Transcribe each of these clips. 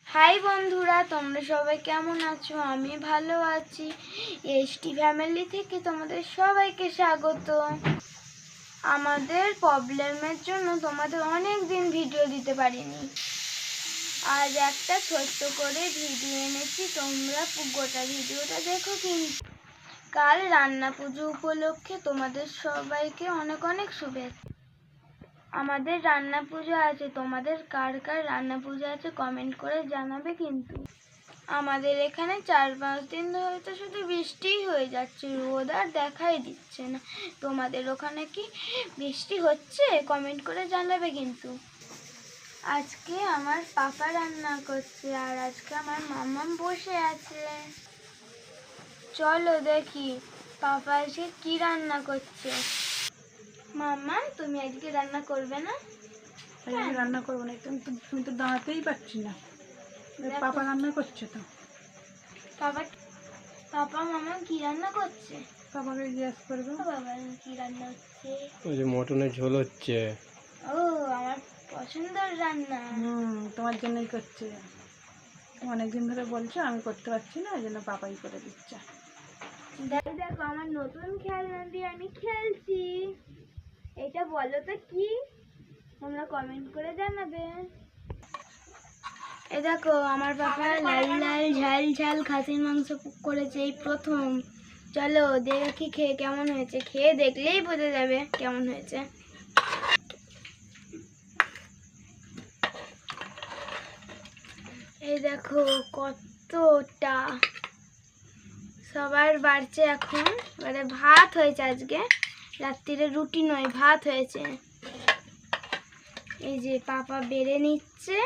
High বন্ধুরা, তোমরা সবাই কেমন আছো? আমি ভালো আছি। এসটি ফ্যামিলি থেকে তোমাদের সবাইকে স্বাগত। আমাদের প্রবলেমের জন্য তোমাদের অনেক দিন ভিডিও দিতে পারিনি। আজ একটা ছোট্ট করে ভিডিও এনেছি, তোমরা গোটা ভিডিওটা দেখো। কিন্তু কাল রান্না পুজো উপলক্ষে তোমাদের সবাইকে অনেক অনেক শুভেচ্ছা। আমাদের রান্না পুজো আছে, তোমাদের কার কার রান্না পুজো আছে কমেন্ট করে জানাবে। কিন্তু আমাদের এখানে 4-5 দিন ধরে তো শুধু বৃষ্টিই হয়ে যাচ্ছে, রোদ আর দেখাই দিচ্ছে না। তোমাদের ওখানে কি বৃষ্টি হচ্ছে কমেন্ট করে জানাবে। কিন্তু আজকে আমার পাপা রান্না করছে আর আজকে আমার মাম্মাম বসে আছে। চলো দেখি পাপা এসে কি রান্না করছে। মাম্মা, তুমি আজকে রান্না করবে না? আমি রান্না করবো না, তুমি তো দাঁড়াতেই পারছি না। পাপা রান্না করছে তো। পাপা মামা কি রান্না করছে? পাপাকে জিজ্ঞাসা করবো। বাবা কি রান্না হচ্ছে? ওই যে মটনের ঝোল হচ্ছে। ও, আমার পছন্দের রান্না। তোমার জন্যই করছে। অনেকদিন ধরে বলছো আমি করতে পারছি না, ওই জন্য পাপাই করে দিচ্ছে। দেখো আমার নতুন খেলনা দিয়ে আমি খেলছি। এটা বলো তো কি, তোমরা কমেন্ট করে জানাবে। এই দেখো আমার পাপা লাল লাল ঝাল ঝাল খাসির মাংস করেছে এই প্রথম। চলো দেখি খেয়ে কেমন হয়েছে। খেয়ে দেখলেই বোঝা যাবে কেমন হয়েছে। এই দেখো কতটা সবার বাড়ছে এখন। এবারে ভাত হয়েছে, আজকে রাত্রিরে রুটি নয় ভাত হয়েছে। এই যে পাপা বেড়ে নিচ্ছে,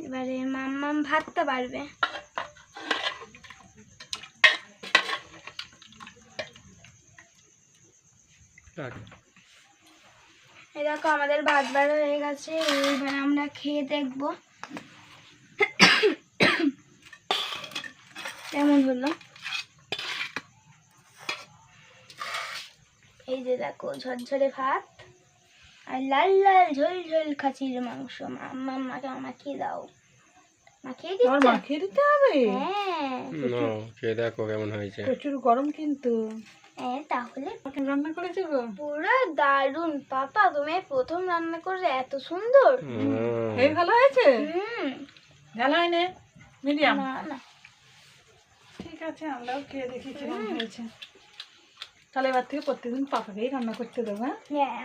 এবারে মাম্মাম ভাতটা বাড়বে। এই দেখো আমাদের ভাত বাড়া হয়ে গেছে, এবার আমরা খেয়ে দেখবো কেমন হলো। এই যে দেখো ঝরঝরে ভাত আর লাল লাল ঝোল ঝোল খাসির মাংস। মাম্মাকে মাখিয়ে দাও। মাখিয়ে দিতে হবে? হ্যাঁ, খেয়ে দেখো কেমন হয়েছে। প্রচুর গরম কিন্তু। হ্যাঁ, তাহলে রান্না করেছে গো পুরো দারুণ। পাপা তুমি প্রথম রান্না করে এত সুন্দর। এই ভালো হয়েছে? ঝাল হয় না, মিডিয়াম? না না, ঠিক আছে, আমরাও খেয়ে দেখি কেমন হয়েছে। তাহলে এবার থেকে প্রত্যেকদিন পাপাকেই রান্না করতে দেবো। হ্যাঁ,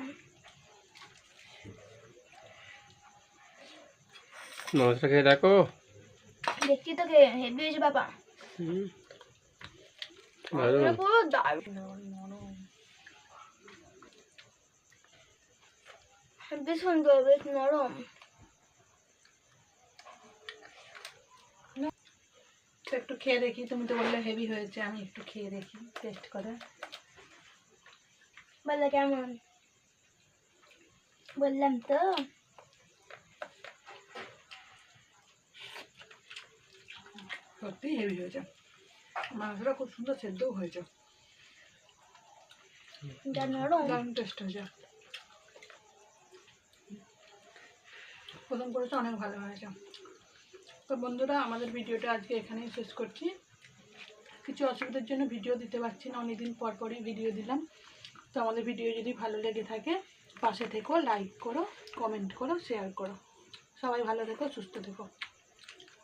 মাংসটা খেয়ে দেখো। দেখছি তো হেভি হয়েছে বাবা। পুরো দারুণ, হেভি সুন্দর, বেশ নরম। একটু খেয়ে দেখি, তুমি তো বললে হেভি হয়েছে, আমি একটু খেয়ে দেখি টেস্ট করে। বলো কেমন? বললাম তো। সত্যি হেভি হয়েছে, মাংসটা খুব সুন্দর সেদ্ধও হয়েছে, দারুণ টেস্ট হয়েছে। প্রথম করেছে অনেক ভালো হয়েছে। তো বন্ধুরা, আমাদের ভিডিওটা আজকে এখানেই শেষ করছি। কিছু অসুবিধার জন্য ভিডিও দিতে পারছি না, অনেকদিন পর পরই ভিডিও দিলাম। তো আমাদের ভিডিও যদি ভালো লেগে থাকে পাশে থেকো, লাইক করো, কমেন্ট করো, শেয়ার করো। সবাই ভালো থেকো, সুস্থ থেকো।